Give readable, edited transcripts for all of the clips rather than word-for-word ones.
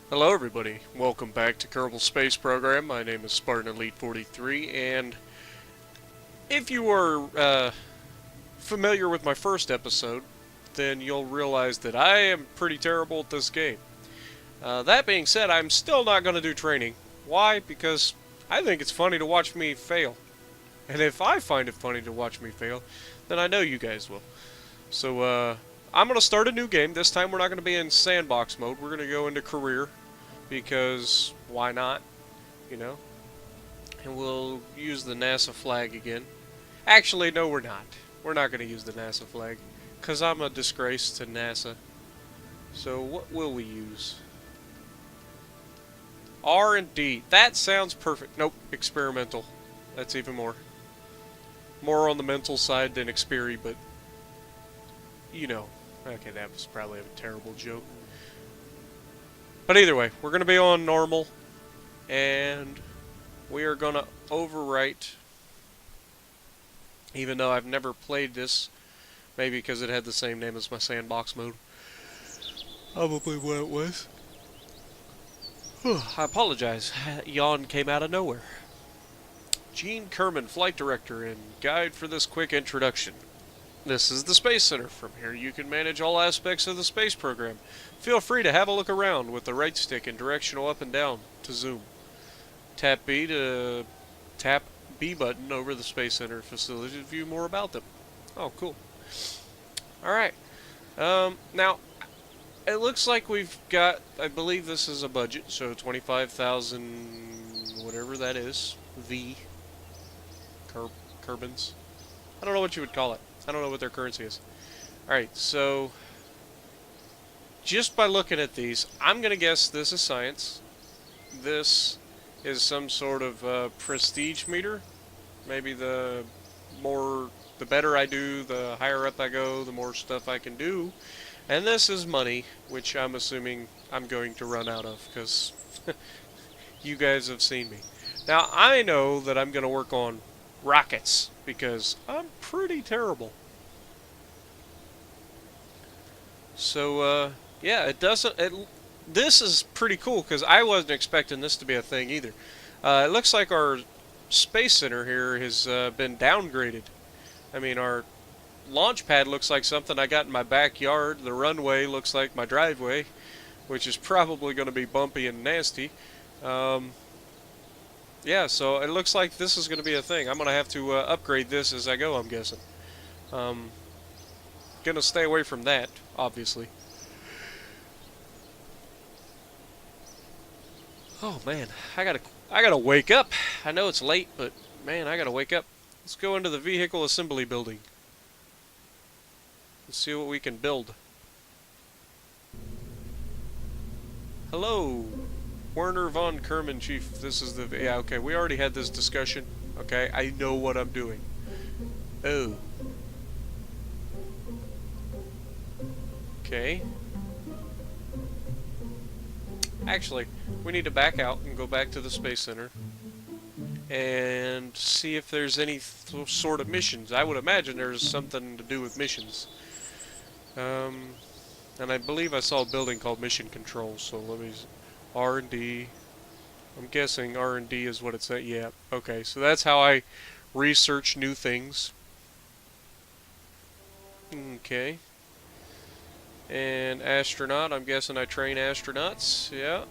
Hello everybody, welcome back to Kerbal Space Program. My name is Spartan Elite 43, and if you are familiar with my first episode, then you'll realize that I am pretty terrible at this game. That being said, I'm still not going to do training. Why? Because I think it's funny to watch me fail. And if I find it funny to watch me fail, then I know you guys will. So, I'm going to start a new game. This time we're not going to be in sandbox mode. We're going to go into career. Because why not? You know? And we'll use the NASA flag again. Actually, no, we're not. We're not going to use the NASA flag. Because I'm a disgrace to NASA. So, what will we use? R&D. That sounds perfect. Nope, experimental. That's even more. More on the mental side than Xperi, but you know. Okay, that was probably a terrible joke. But either way, we're going to be on normal, and we are going to overwrite, even though I've never played this, maybe because it had the same name as my sandbox mode. Probably what it was. I apologize, yawn came out of nowhere. Gene Kerman, Flight Director, and guide for this quick introduction. This is the Space Center. From here you can manage all aspects of the space program. Feel free to have a look around with the right stick and directional up and down to zoom. Tap B button over the Space Center facility to view more about them. Oh, cool. Alright. Now, it looks like we've got, I believe this is a budget, so 25,000, whatever that is, Kerbins. I don't know what you would call it. I don't know what their currency is. Alright, so just by looking at these, I'm going to guess this is science. This is some sort of prestige meter. Maybe the better I do, the higher up I go, the more stuff I can do. And this is money, which I'm assuming I'm going to run out of, because you guys have seen me. Now, I know that I'm going to work on rockets, because I'm pretty terrible. So, yeah, this is pretty cool, because I wasn't expecting this to be a thing either. It looks like our Space Center here has been downgraded. I mean, our launch pad looks like something I got in my backyard. The runway looks like my driveway, which is probably going to be bumpy and nasty. Yeah, so it looks like this is going to be a thing. I'm going to have to upgrade this as I go, I'm guessing. Going to stay away from that, obviously. Oh man, I gotta wake up. I know it's late, but man, I gotta wake up. Let's go into the vehicle assembly building. Let's see what we can build. Hello, Werner von Kerman, Chief. This is the... Yeah, okay, we already had this discussion. Okay, I know what I'm doing. Oh. Okay. Actually, we need to back out and go back to the Space Center and see if there's any sort of missions. I would imagine there's something to do with missions. And I believe I saw a building called Mission Control, so let me... R&D. I'm guessing R&D is what it's at. Yeah, okay, so that's how I research new things. Okay. And astronaut, I'm guessing I train astronauts. Yeah.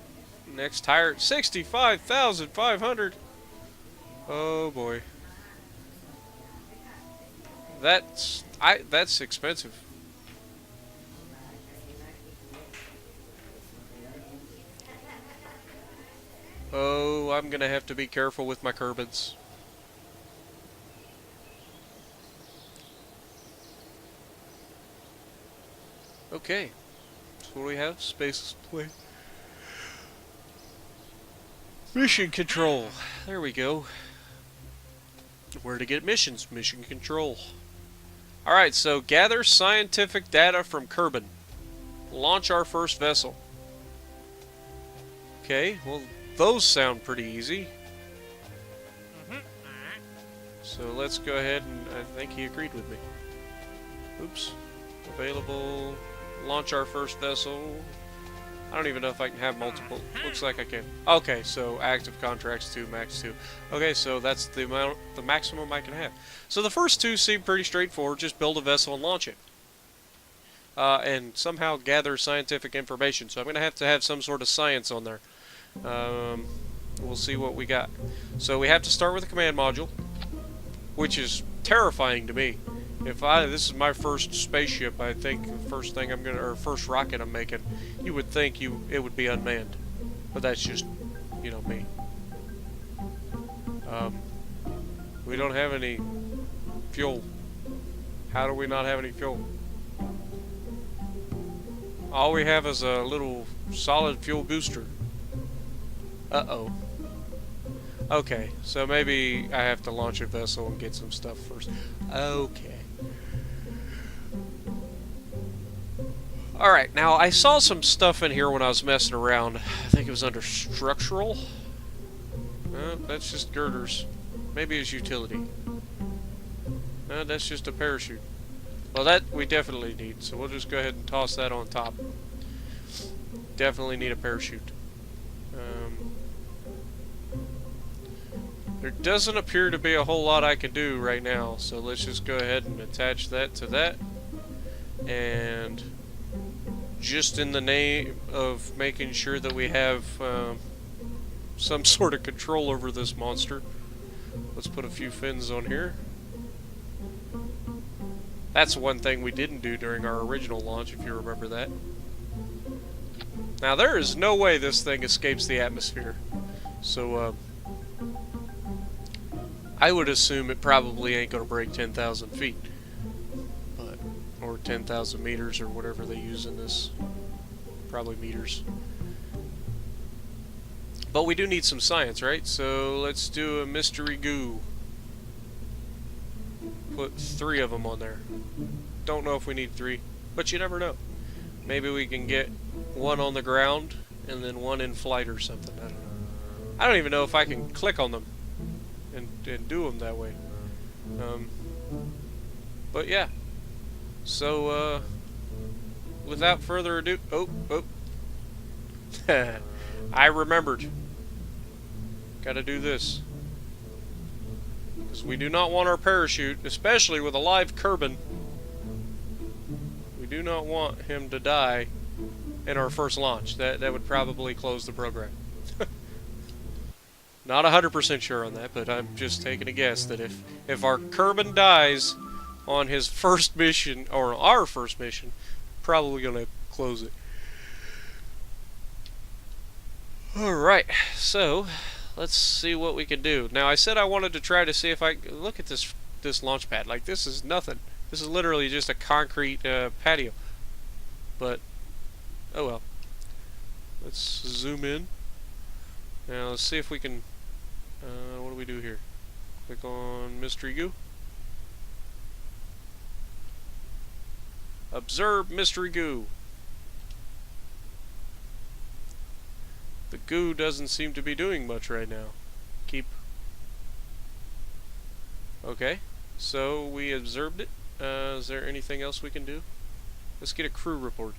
Next hire, 65,500. Oh boy. That's expensive. Oh, I'm gonna have to be careful with my Kerbins. Okay. So what do we have? Space play. Mission control. There we go. Where to get missions? Mission control. Alright, so gather scientific data from Kerbal. Launch our first vessel. Okay, well, those sound pretty easy. So let's go ahead and I think he agreed with me. Oops. Available. Launch our first vessel. I don't even know if I can have multiple. Looks like I can. Okay, so active contracts 2, max 2. Okay, so that's the maximum I can have. So the first two seem pretty straightforward. Just build a vessel and launch it. And somehow gather scientific information. So I'm going to have some sort of science on there. We'll see what we got. So we have to start with a command module, which is terrifying to me. This is my first spaceship, I think the first rocket I'm making, you would think it would be unmanned, but that's just, me. We don't have any fuel. How do we not have any fuel? All we have is a little solid fuel booster. Uh-oh. Okay, so maybe I have to launch a vessel and get some stuff first. Okay. Alright, now I saw some stuff in here when I was messing around. I think it was under structural. That's just girders. Maybe it's utility. That's just a parachute. Well, that we definitely need, so we'll just go ahead and toss that on top. Definitely need a parachute. There doesn't appear to be a whole lot I can do right now, so let's just go ahead and attach that to that. And just in the name of making sure that we have some sort of control over this monster, let's put a few fins on here. That's one thing we didn't do during our original launch, if you remember that. Now, there is no way this thing escapes the atmosphere. So, I would assume it probably ain't going to break 10,000 feet. Or 10,000 meters, or whatever they use in this. Probably meters. But we do need some science, right? So, let's do a mystery goo. Put 3 of them on there. Don't know if we need 3, but you never know. Maybe we can get 1 on the ground and then 1 in flight or something. I don't know. I don't even know if I can click on them and do them that way. But yeah. So without further ado, I remembered. Gotta do this. Because we do not want our parachute, especially with a live Kerbal. We do not want him to die in our first launch. That would probably close the program. Not 100% sure on that, but I'm just taking a guess that if our Kerbal dies on his first mission, or our first mission, probably gonna close it. Alright, so let's see what we can do. Now, I said I wanted to try to see if I look at this launch pad. Like, this is nothing. This is literally just a concrete patio. But oh well. Let's zoom in. Now let's see if we can. What do we do here? Click on Mystery Goo. Observe Mystery Goo. The goo doesn't seem to be doing much right now. Keep. Okay, so we observed it. Is there anything else we can do? Let's get a crew report.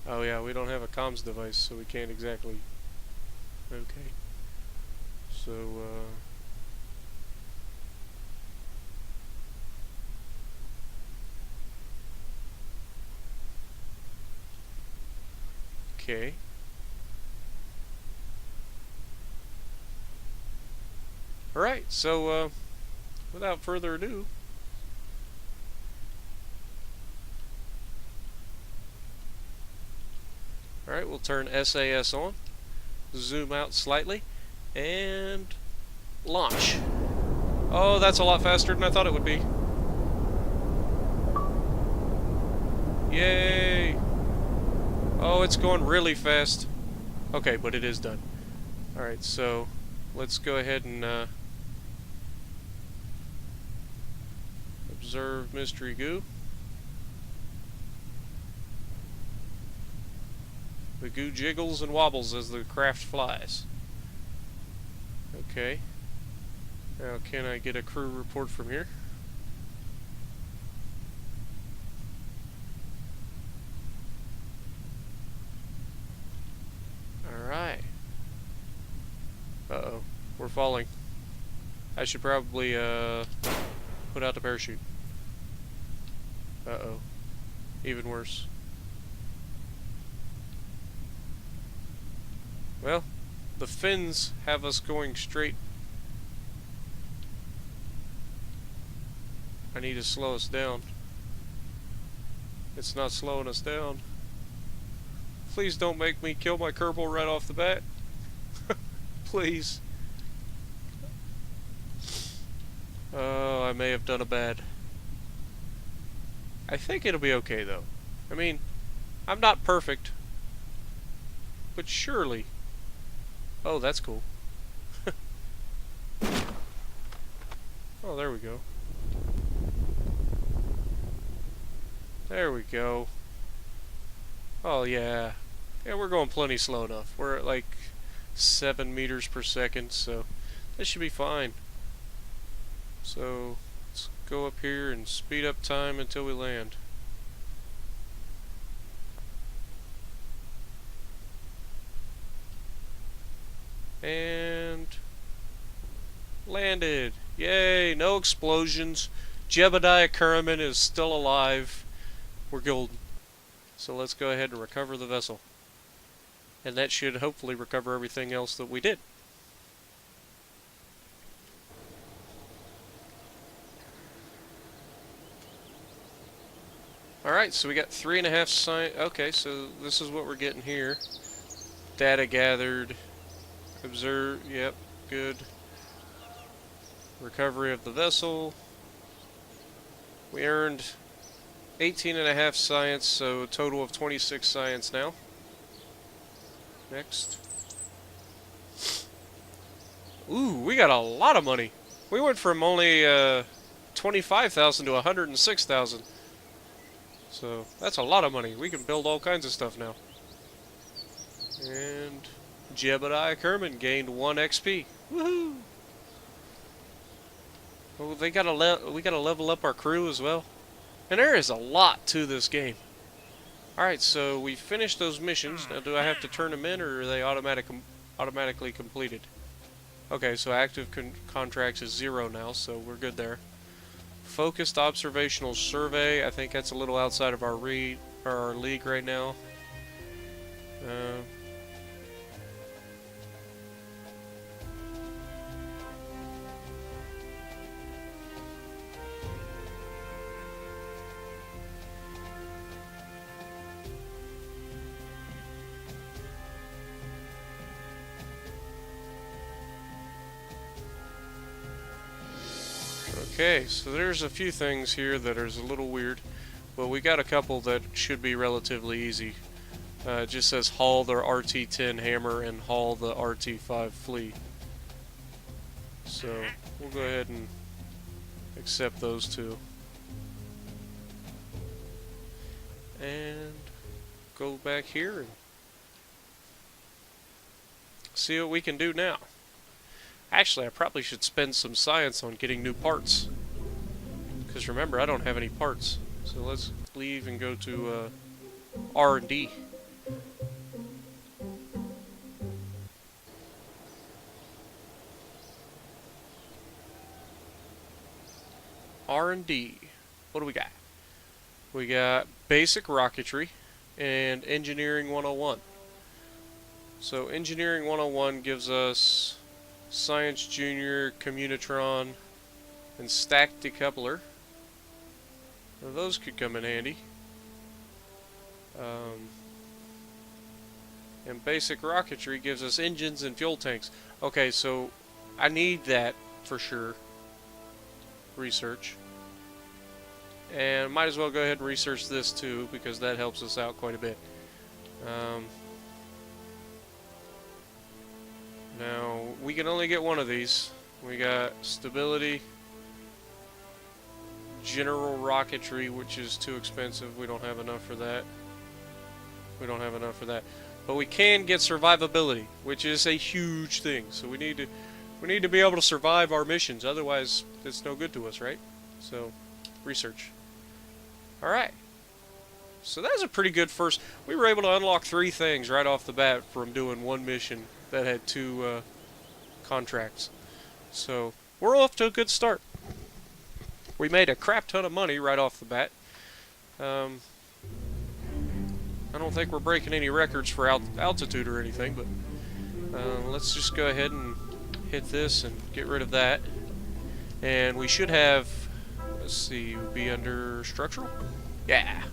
Oh yeah, we don't have a comms device, so we can't exactly. Okay. So, okay. Alright, so, without further ado, alright, we'll turn SAS on, zoom out slightly, and launch. Oh, that's a lot faster than I thought it would be. Yay! Oh, it's going really fast. Okay, but it is done. Alright, so let's go ahead and observe Mystery Goo. The goo jiggles and wobbles as the craft flies. Okay. Now, can I get a crew report from here? falling. I should probably put out the parachute. Uh-oh. Even worse. Well, the fins have us going straight. I need to slow us down. It's not slowing us down. Please don't make me kill my Kerbal right off the bat. Please. Oh, I may have done a bad. I think it'll be okay though. I mean, I'm not perfect. But surely. Oh, that's cool. Oh, there we go. There we go. Oh, yeah. Yeah, we're going plenty slow enough. We're at like 7 meters per second, so this should be fine. So, let's go up here and speed up time until we land. And landed. Yay, no explosions. Jebediah Kerman is still alive. We're golden. So let's go ahead and recover the vessel. And that should hopefully recover everything else that we did. Alright, so we got 3.5 science. Okay, so this is what we're getting here. Data gathered. Observe. Yep, good. Recovery of the vessel. We earned 18.5 science, so a total of 26 science now. Next. Ooh, we got a lot of money. We went from only 25,000 to 106,000. So that's a lot of money. We can build all kinds of stuff now. And Jebediah Kerman gained 1 XP. Woohoo! Oh, we gotta level up our crew as well. And there is a lot to this game. Alright, so we finished those missions. Now, do I have to turn them in, or are they automatically completed? Okay, so active contracts is 0 now, so we're good there. Focused observational survey. I think that's a little outside of our league right now. Okay, so there's a few things here that are a little weird, but we got a couple that should be relatively easy. It just says haul the RT-10 hammer and haul the RT-5 flea. So we'll go ahead and accept those two. And go back here and see what we can do now. Actually, I probably should spend some science on getting new parts. Because remember, I don't have any parts. So let's leave and go to R&D. R&D. What do we got? We got basic rocketry and engineering 101. So engineering 101 gives us Science Junior, Communitron, and Stack Decoupler. Now those could come in handy. And basic rocketry gives us engines and fuel tanks. Okay, so I need that for sure. Research. And might as well go ahead and research this too, because that helps us out quite a bit. Now, we can only get one of these. We got stability, general rocketry, which is too expensive. We don't have enough for that. We don't have enough for that. But we can get survivability, which is a huge thing. So we need to be able to survive our missions. Otherwise, it's no good to us, right? So, research. All right. So that was a pretty good first. We were able to unlock 3 things right off the bat from doing one mission that had 2 contracts. So we're off to a good start. We made a crap ton of money right off the bat. I don't think we're breaking any records for altitude or anything, but let's just go ahead and hit this and get rid of that. And we should have, let's see, we'll be under structural? Yeah.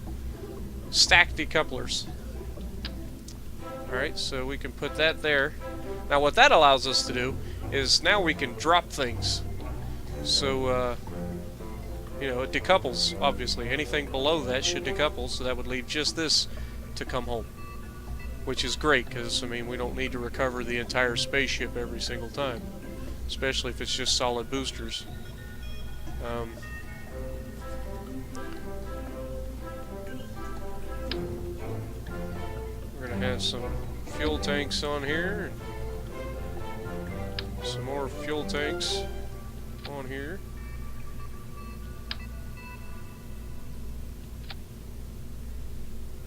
Stack decouplers. Alright, so we can put that there. Now what that allows us to do is now we can drop things. So, you know, it decouples, obviously. Anything below that should decouple, so that would leave just this to come home. Which is great, because, I mean, we don't need to recover the entire spaceship every single time. Especially if it's just solid boosters. We're going to have some fuel tanks on here. And some more fuel tanks on here.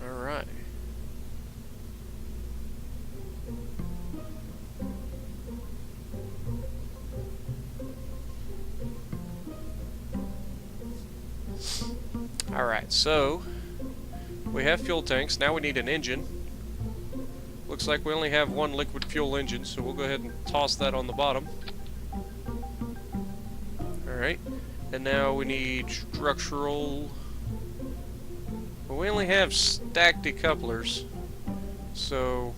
Alright. Alright, so we have fuel tanks. Now we need an engine. Looks like we only have one liquid fuel engine, so we'll go ahead and toss that on the bottom. Alright, and now we need structural. Well, we only have stacked decouplers, so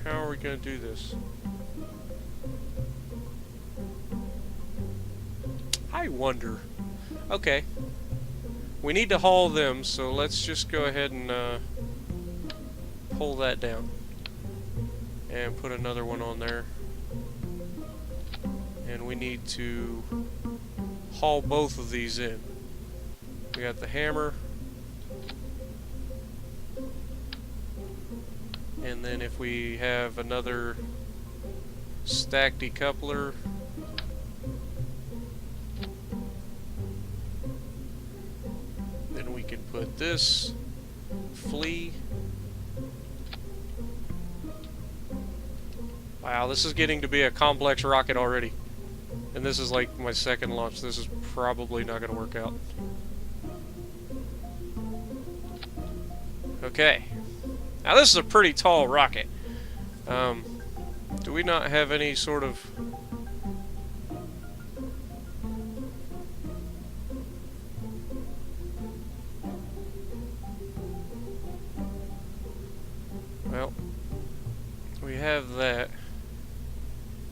how are we going to do this? I wonder. Okay. We need to haul them, so let's just go ahead and pull that down. And put another one on there. And we need to haul both of these in. We got the hammer. And then if we have another stack decoupler, then we can put this flea. Wow, this is getting to be a complex rocket already. And this is like my second launch. This is probably not going to work out. Okay. Now this is a pretty tall rocket. Do we not have any sort of... Well, we have that.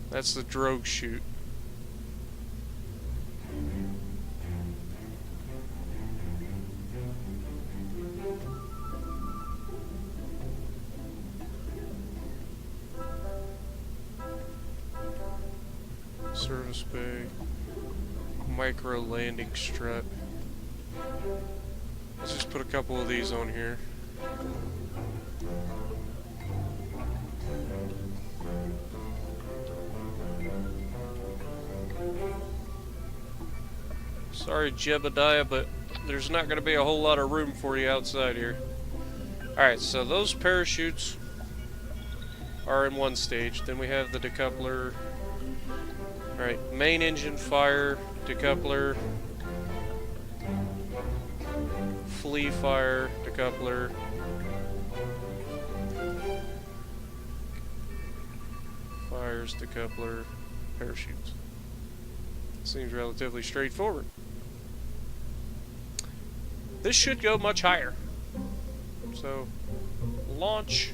That's the drogue chute. Service bay. Micro landing strut. Let's just put a couple of these on here. Sorry, Jebediah, but there's not going to be a whole lot of room for you outside here. Alright, so those parachutes are in one stage. Then we have the decoupler. Alright, main engine fire, decoupler, flea fire, decoupler, fires, decoupler, parachutes. Seems relatively straightforward. This should go much higher. So, launch.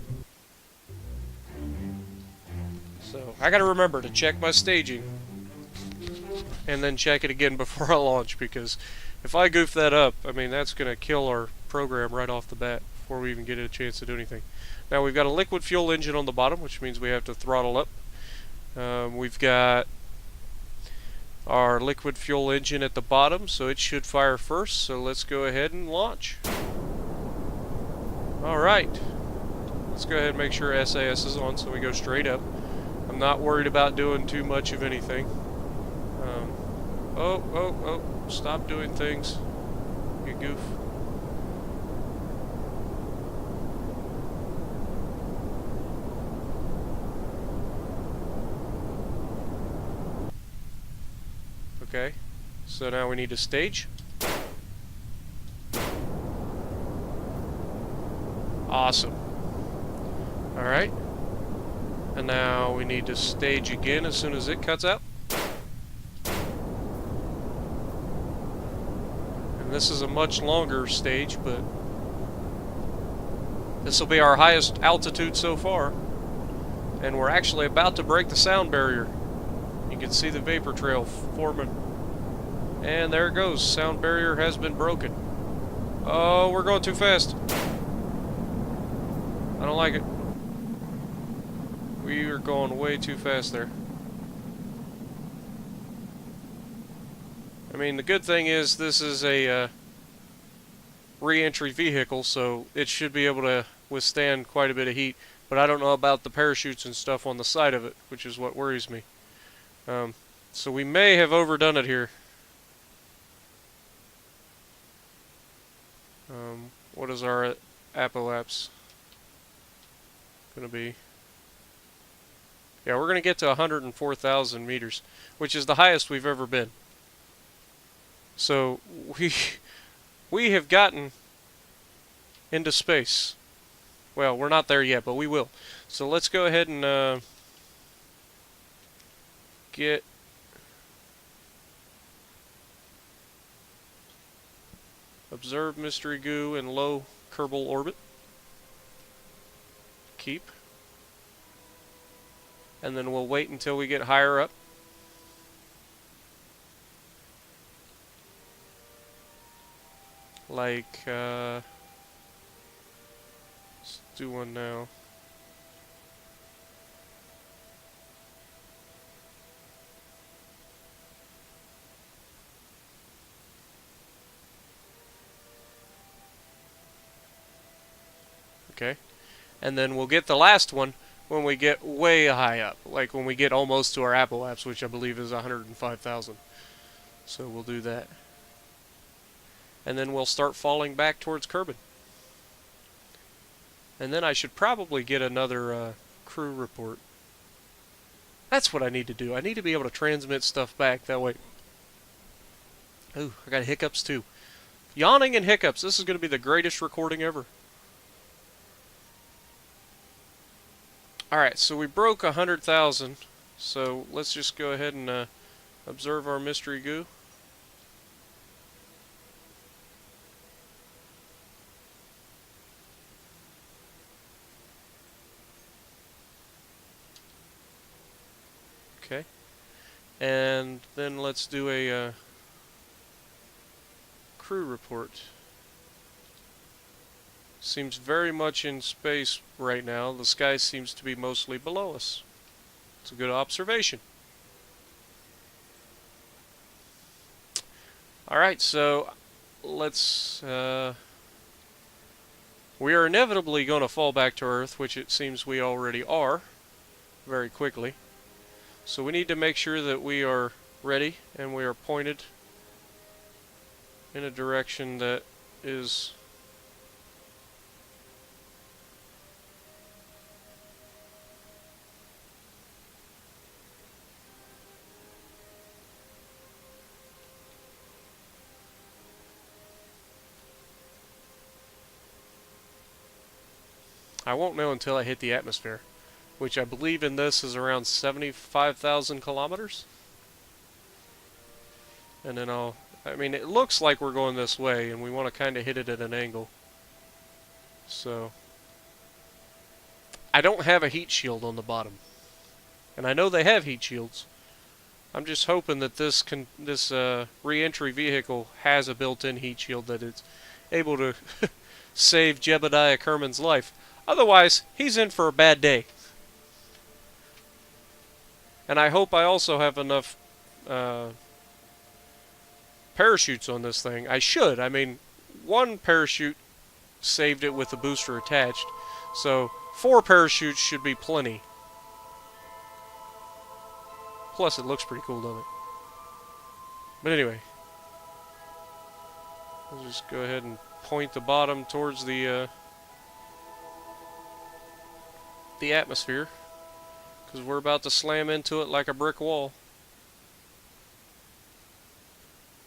So, I gotta remember to check my staging. And then check it again before I launch, because if I goof that up, I mean, that's gonna kill our program right off the bat before we even get a chance to do anything. Now, we've got a liquid fuel engine on the bottom, which means we have to throttle up. We've got our liquid fuel engine at the bottom, so it should fire first. So let's go ahead and launch. Alright, let's go ahead and make sure SAS is on so we go straight up. I'm not worried about doing too much of anything. Oh, stop doing things, you goof. Okay, so now we need a stage. Awesome. Alright. And now we need to stage again as soon as it cuts out. And this is a much longer stage, but this will be our highest altitude so far. And we're actually about to break the sound barrier. You can see the vapor trail forming. And there it goes. Sound barrier has been broken. Oh, we're going too fast. I don't like it. We are going way too fast there. I mean, the good thing is this is a re-entry vehicle, so it should be able to withstand quite a bit of heat. But I don't know about the parachutes and stuff on the side of it, which is what worries me. So we may have overdone it here. What is our apoapse going to be? Yeah, we're going to get to 104,000 meters, which is the highest we've ever been. So we have gotten into space. Well, we're not there yet, but we will. So let's go ahead and get observe mystery goo in low Kerbal orbit. Keep. And then we'll wait until we get higher up. Like, let's do one now. Okay. And then we'll get the last one when we get way high up, like when we get almost to our apoapse, which I believe is 105,000. So we'll do that. And then we'll start falling back towards Kerbal. And then I should probably get another crew report. That's what I need to do. I need to be able to transmit stuff back that way. Ooh, I got hiccups too. Yawning and hiccups. This is going to be the greatest recording ever. Alright, so we broke 100,000. So let's just go ahead and observe our mystery goo. Okay. And then let's do a crew report. Seems very much in space right now. The sky seems to be mostly below us. It's a good observation. Alright, so let's... we are inevitably going to fall back to Earth, which it seems we already are, very quickly. So we need to make sure that we are ready and we are pointed in a direction that is... I won't know until I hit the atmosphere, which I believe in this is around 75,000 kilometers. And then I mean, it looks like we're going this way, and we want to kind of hit it at an angle. So, I don't have a heat shield on the bottom. And I know they have heat shields. I'm just hoping that this re-entry vehicle has a built-in heat shield that it's able to save Jebediah Kerman's life. Otherwise, he's in for a bad day. And I hope I also have enough parachutes on this thing. I should. I mean, one parachute saved it with the booster attached. So, 4 parachutes should be plenty. Plus, it looks pretty cool, doesn't it? But anyway. I'll just go ahead and point the bottom towards the atmosphere, because we're about to slam into it like a brick wall.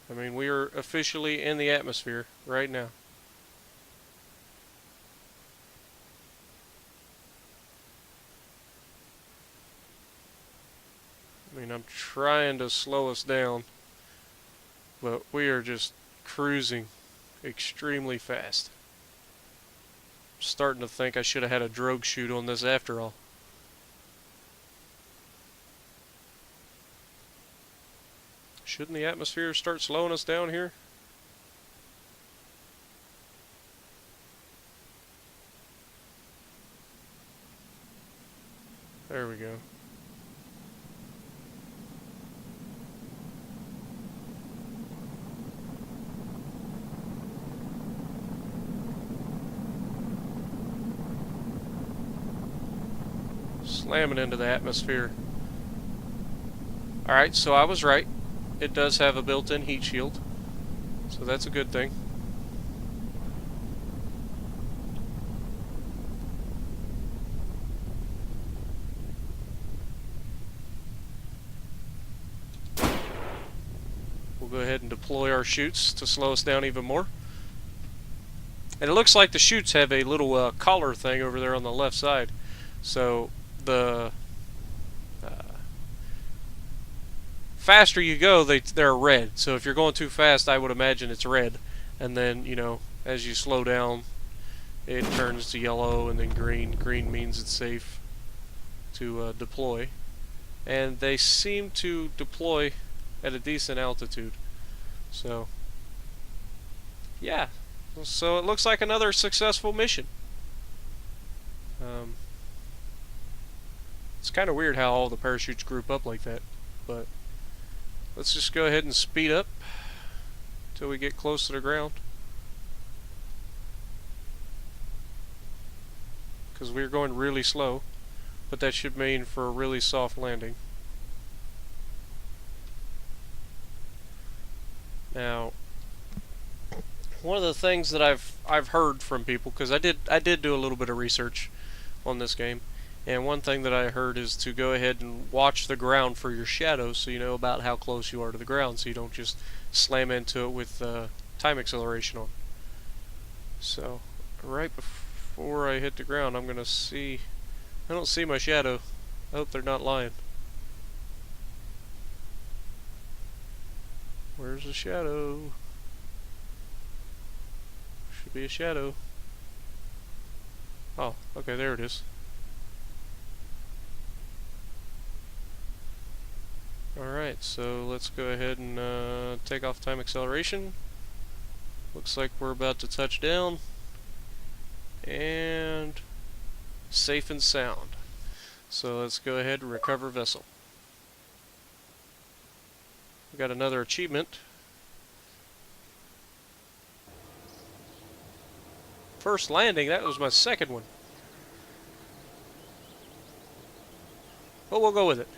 I mean, we are officially in the atmosphere right now. I mean, I'm trying to slow us down, but we are just cruising extremely fast. I'm starting to think I should have had a drogue chute on this after all. Shouldn't the atmosphere start slowing us down here? There we go. Slamming into the atmosphere. Alright, so I was right. It does have a built-in heat shield, so that's a good thing. We'll go ahead and deploy our chutes to slow us down even more. And it looks like the chutes have a little collar thing over there on the left side. So the faster you go, they're red. So if you're going too fast, I would imagine it's red. And then, you know, as you slow down, it turns to yellow and then green. Green means it's safe to deploy. And they seem to deploy at a decent altitude. So, yeah. So it looks like another successful mission. It's kind of weird how all the parachutes group up like that, but let's just go ahead and speed up till we get close to the ground, because we're going really slow, but that should mean for a really soft landing. Now, one of the things that I've heard from people, because I did do a little bit of research on this game, and one thing that I heard is to go ahead and watch the ground for your shadows, so you know about how close you are to the ground, so you don't just slam into it with time acceleration on. So right before I hit the ground, I'm gonna see. I don't see my shadow. I hope they're not lying. Where's the shadow? Should be a shadow. Oh, okay, there it is. Alright, so let's go ahead and take off time acceleration. Looks like we're about to touch down. And safe and sound. So let's go ahead and recover vessel. We got another achievement. First landing, that was my second one. But we'll go with it.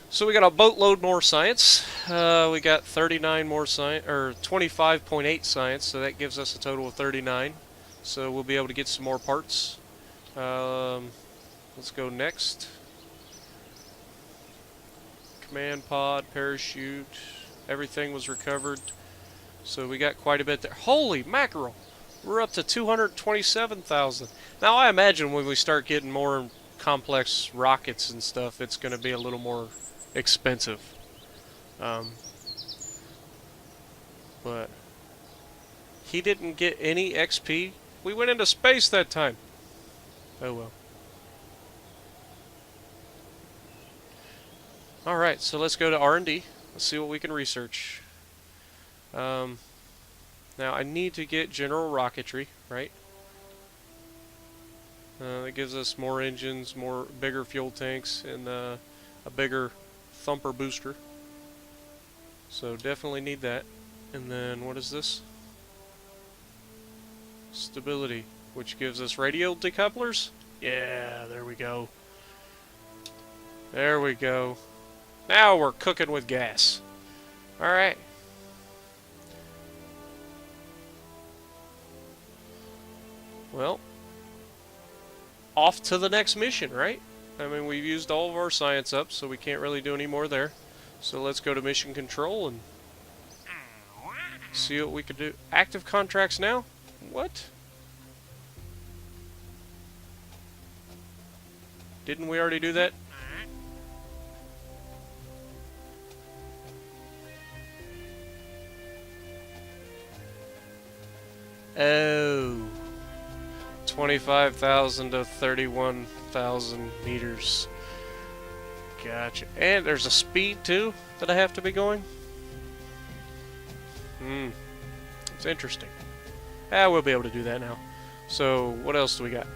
So we got a boatload more science. We got 39 more science, or 25.8 science, so that gives us a total of 39. So we'll be able to get some more parts. Let's go next. Command pod, parachute, everything was recovered. So we got quite a bit there. Holy mackerel! We're up to 227,000. Now I imagine when we start getting more complex rockets and stuff, it's going to be a little more expensive. But he didn't get any XP. We went into space that time. Oh well. Alright, so let's go to R&D. Let's see what we can research. Now I need to get general rocketry, right? That gives us more engines, bigger fuel tanks, and a bigger thumper booster. So definitely need that. And then what is this? Stability, which gives us radial decouplers. Yeah, there we go. There we go. Now we're cooking with gas. Alright. Well, off to the next mission, right? I mean, we've used all of our science up, so we can't really do any more there. So let's go to mission control and See what we could do. Active contracts now? What? Didn't we already do that? Oh. 25,000 to 31,000 meters. Gotcha. And there's a speed too that I have to be going? It's interesting. We'll be able to do that now. So, what else do we got?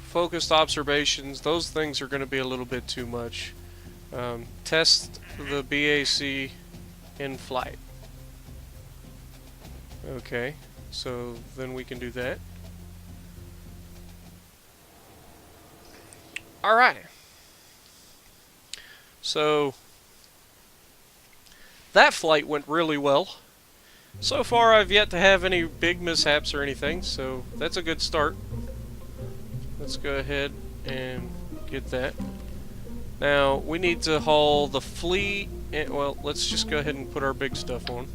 Focused observations. Those things are going to be a little bit too much. Test the BAC in flight. Okay, so then we can do that. Alright. So, that flight went really well. So far I've yet to have any big mishaps or anything, so that's a good start. Let's go ahead and get that. Now, we need to haul the fleet, and, well, let's just go ahead and put our big stuff on.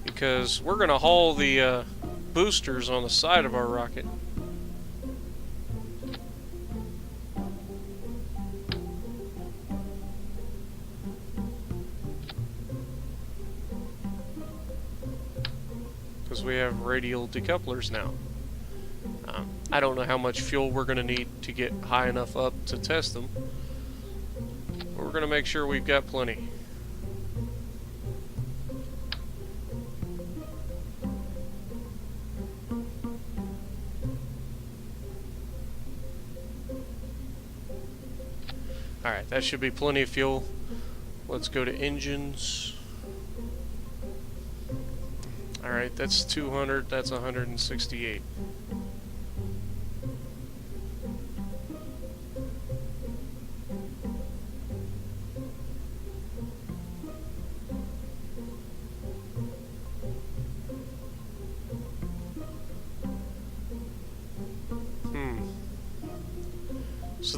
Because we're going to haul the boosters on the side of our rocket. Because we have radial decouplers now. I don't know how much fuel we're going to need to get high enough up to test them. But we're going to make sure we've got plenty. Alright, that should be plenty of fuel. Let's go to engines. Alright, that's 200, that's 168. So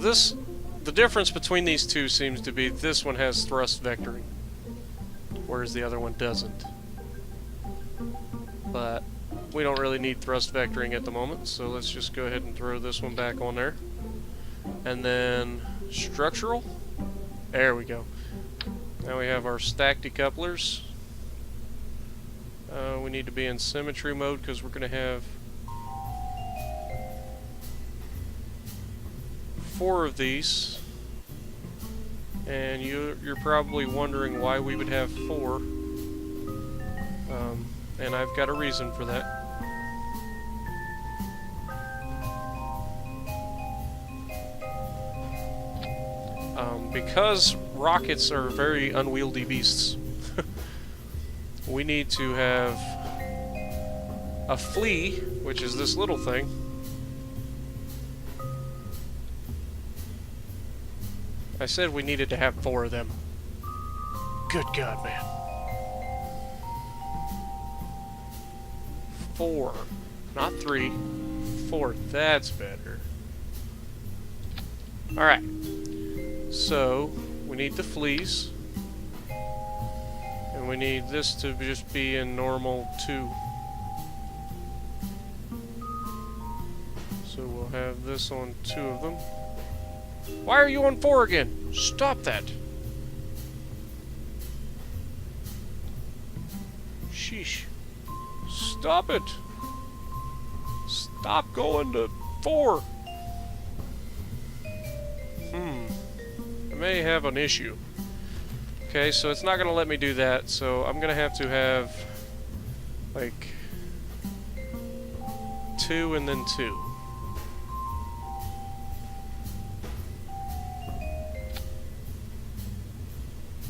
the difference between these two seems to be this one has thrust vectoring, whereas the other one doesn't. But we don't really need thrust vectoring at the moment, so let's just go ahead and throw this one back on there. And then structural. There we go. Now we have our stack decouplers. We need to be in symmetry mode because we're going to have 4 of these. And you're probably wondering why we would have 4. And I've got a reason for that. Because rockets are very unwieldy beasts, we need to have a flea, which is this little thing. I said we needed to have 4 of them. Good God, man. 4. Not 3. 4. That's better. Alright. So, we need the fleas. And we need this to just be in normal 2. So we'll have this on 2 of them. Why are you on 4 again? Stop that. Sheesh. Stop it. Stop going to 4. I may have an issue. Okay, so it's not going to let me do that, so I'm going to have like 2 and then 2.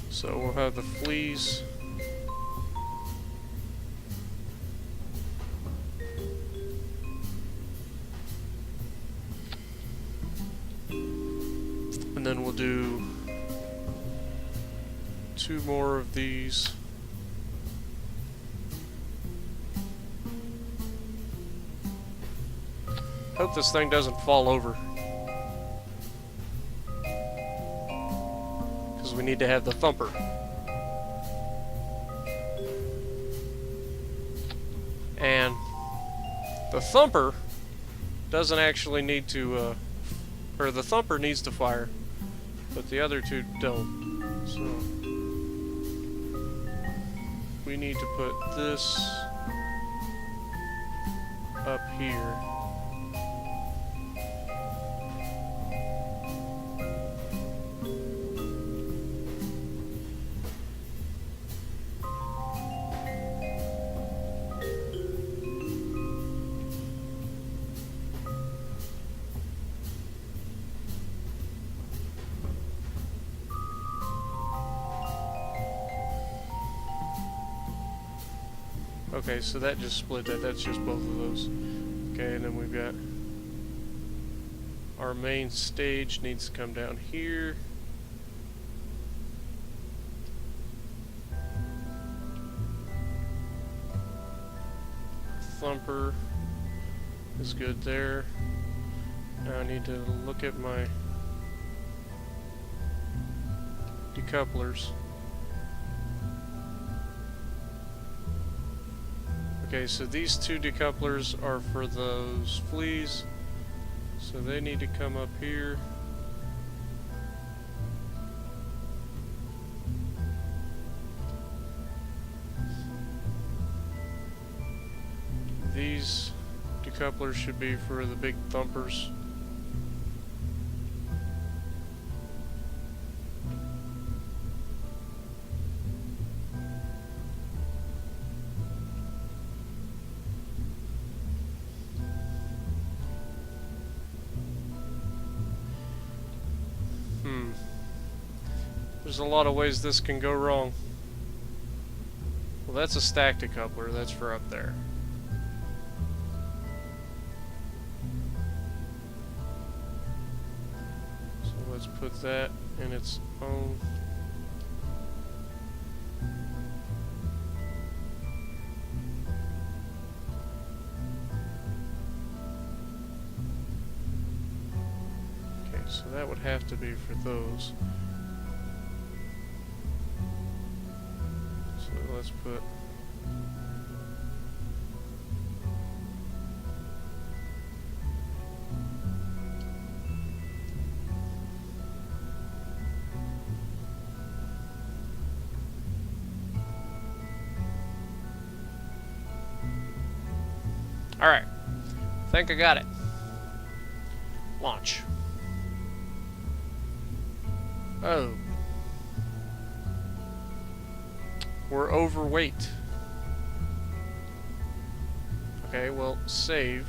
So we'll have the fleas. And then we'll do 2 more of these. Hope this thing doesn't fall over. we need to have the thumper. And the thumper doesn't actually need to, or the thumper needs to fire, but the other two don't. So we need to put this up here. Okay, so that just split that. That's just both of those. Okay, and then we've got our main stage needs to come down here. Thumper is good there. Now I need to look at my decouplers. Okay, so these two decouplers are for those fleas, so they need to come up here. These decouplers should be for the big thumpers. There's a lot of ways this can go wrong. Well, that's a stack decoupler. That's for up there. So let's put that in its own. Okay, so that would have to be for those. Let's put alright. Think I got it. Launch. Oh. We're overweight. Okay, well, save.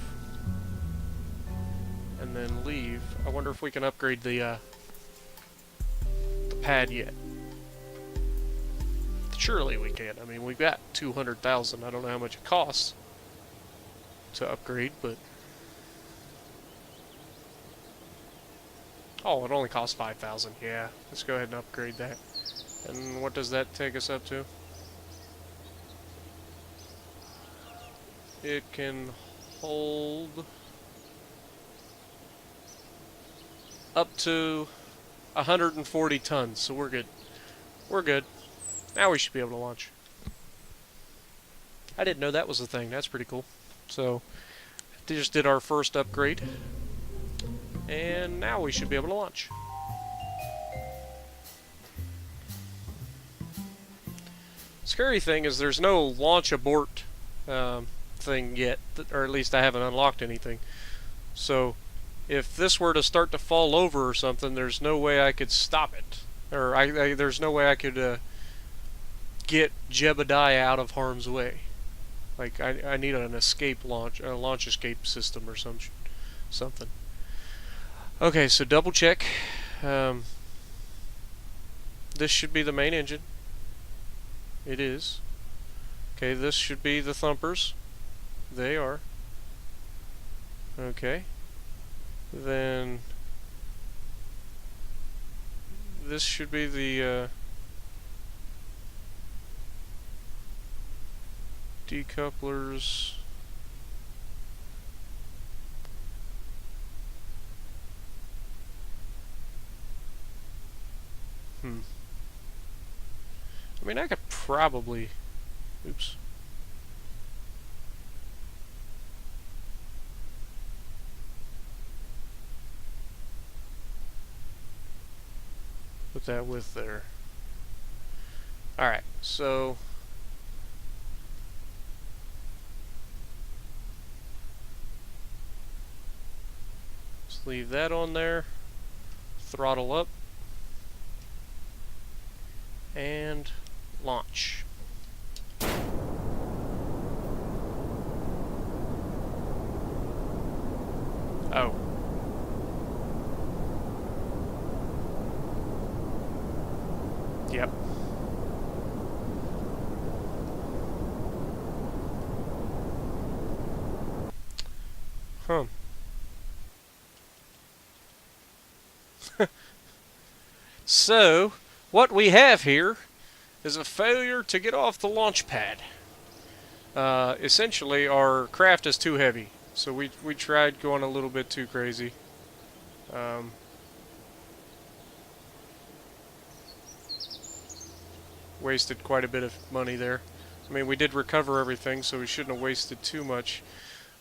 And then leave. I wonder if we can upgrade the pad yet. Surely we can. I mean, we've got 200,000. I don't know how much it costs to upgrade, but... Oh, it only costs 5,000. Yeah, let's go ahead and upgrade that. And what does that take us up to? It can hold up to 140 tons, so we're good. We're good. Now we should be able to launch. I didn't know that was a thing. That's pretty cool. So, just did our first upgrade. And now we should be able to launch. Scary thing is there's no launch abort thing yet, or at least I haven't unlocked anything. So if this were to start to fall over or something, there's no way I could stop it, or there's no way I could get Jebediah out of harm's way. Like I need an escape launch, a launch escape system or something. Okay, so double check. This should be the main engine. It is. Okay, this should be the thumpers. They are. Okay. Then this should be the decouplers. I mean, I could probably... Oops. Put that with there. Alright, so... Just leave that on there. Throttle up. And launch. Oh. Yep. Huh. So, what we have here is a failure to get off the launch pad. Essentially, our craft is too heavy, so we tried going a little bit too crazy. Wasted quite a bit of money there. I mean, we did recover everything, so we shouldn't have wasted too much.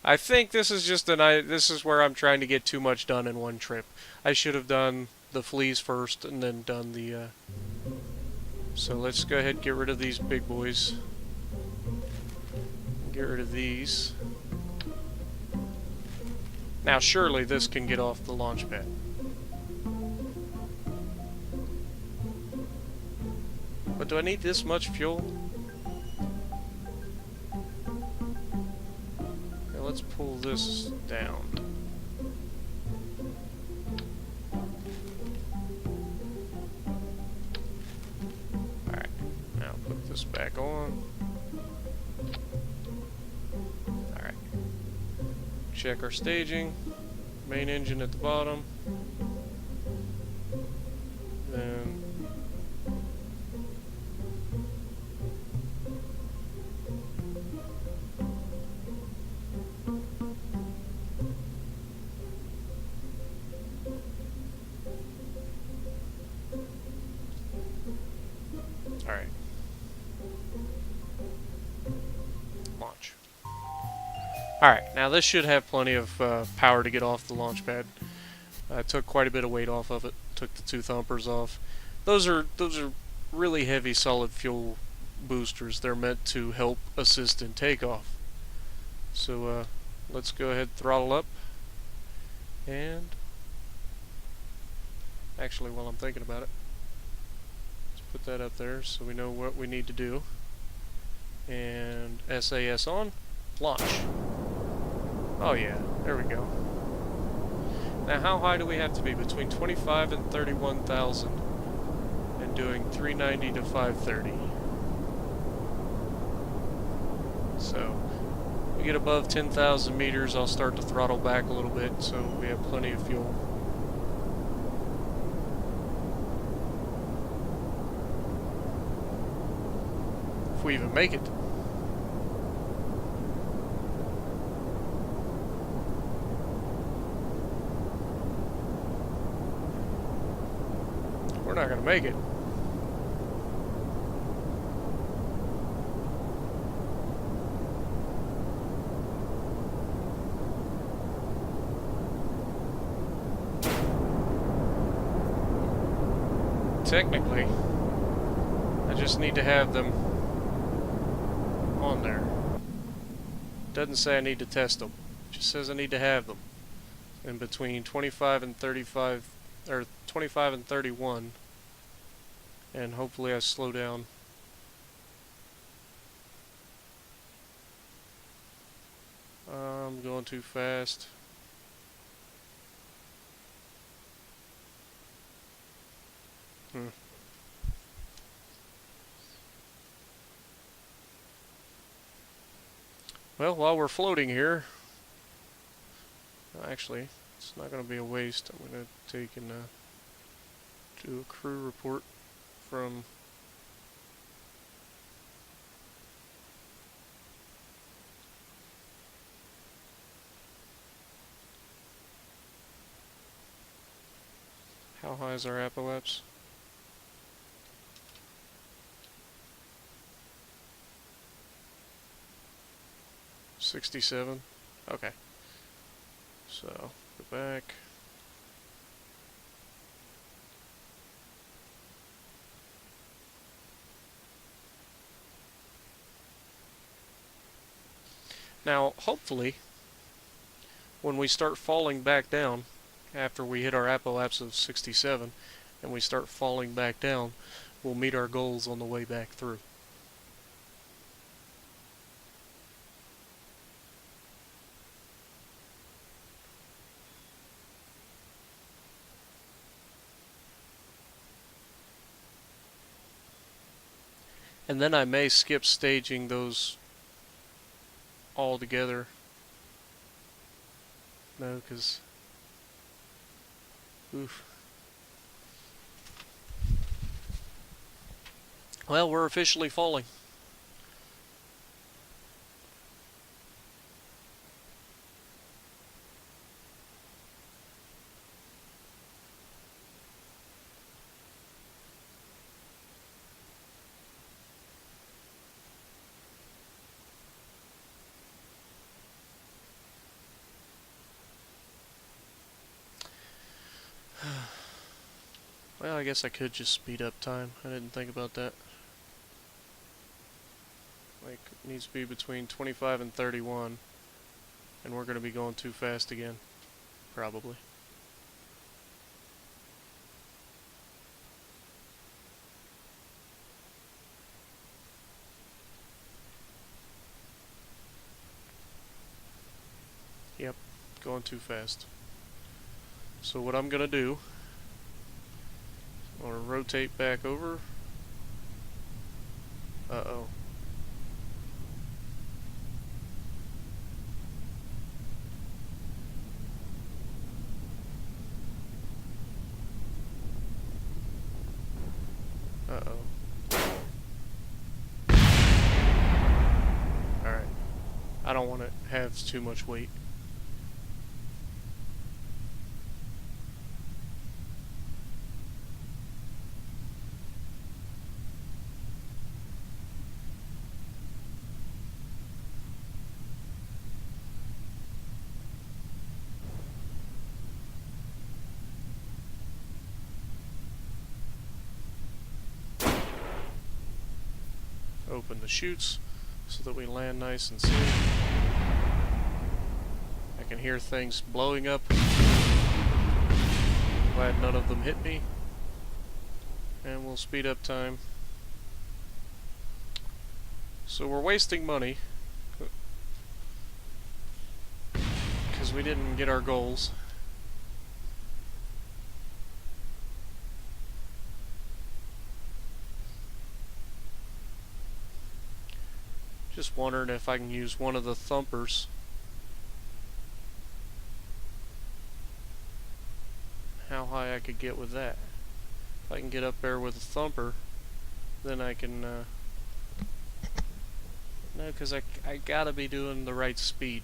I think this is just this is where I'm trying to get too much done in one trip. I should have done the fleas first and then done the... So let's go ahead and get rid of these big boys. Get rid of these. Now surely this can get off the launch pad. But do I need this much fuel? Okay, let's pull this down. Alright, now put this back on. Alright. Check our staging. Main engine at the bottom. Then alright. Launch. Alright, now this should have plenty of power to get off the launch pad. I took quite a bit of weight off of it. Took the two thumpers off. Those are really heavy solid fuel boosters. They're meant to help assist in takeoff. So let's go ahead, throttle up, and actually, while I'm thinking about it, let's put that up there so we know what we need to do. And SAS on, launch. Oh yeah, there we go. Now how high do we have to be? Between 25 and 31,000 and doing 390 to 530. So we get above 10,000 meters, I'll start to throttle back a little bit so we have plenty of fuel. If we even make it. We're not going to make it. Technically, I just need to have them on there. Doesn't say I need to test them. It just says I need to have them. In between 25 and 35, or 25 and 31. And hopefully I slow down. I'm going too fast. Well, while we're floating here, actually, it's not going to be a waste. I'm going to take and do a crew report from how high is our apoapse? 67. Okay. So, go back. Now, hopefully, when we start falling back down, after we hit our apoapse of 67, and we start falling back down, we'll meet our goals on the way back through. And then I may skip staging those all together. No, because... oof. Well, we're officially falling. Well, I guess I could just speed up time. I didn't think about that. Like, it needs to be between 25 and 31. And we're going to be going too fast again. Probably. Yep, going too fast. So what I'm going to do, I'm going to rotate back over. Uh-oh. Uh-oh. Alright. I don't want to have too much weight. Open the chutes so that we land nice and safe. I can hear things blowing up. Glad none of them hit me. And we'll speed up time. So we're wasting money because we didn't get our goals. Just wondering if I can use one of the thumpers. How high I could get with that. If I can get up there with a thumper, then I can, no, because I gotta be doing the right speed.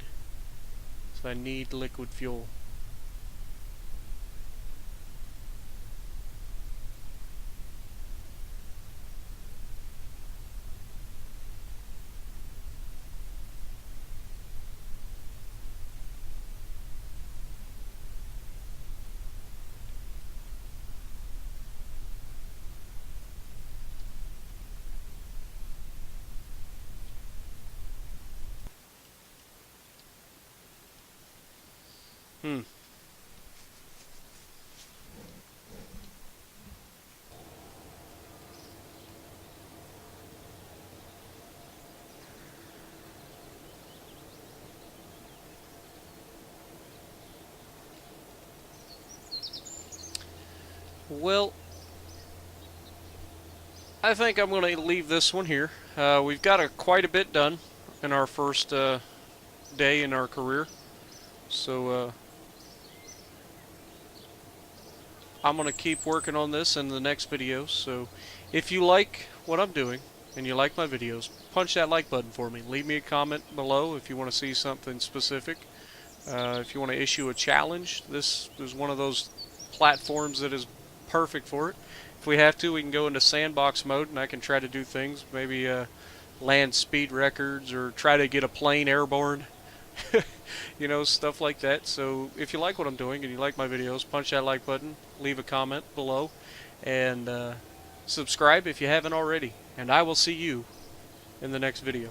So I need liquid fuel. Well, I think I'm going to leave this one here. We've got quite a bit done in our first day in our career. So I'm going to keep working on this in the next video. So if you like what I'm doing and you like my videos, punch that like button for me. Leave me a comment below if you want to see something specific. If you want to issue a challenge, this is one of those platforms that is perfect for it. If we have to, we can go into sandbox mode and I can try to do things. Maybe land speed records or try to get a plane airborne. You know, stuff like that. So if you like what I'm doing and you like my videos, punch that like button, leave a comment below, and subscribe if you haven't already. And I will see you in the next video.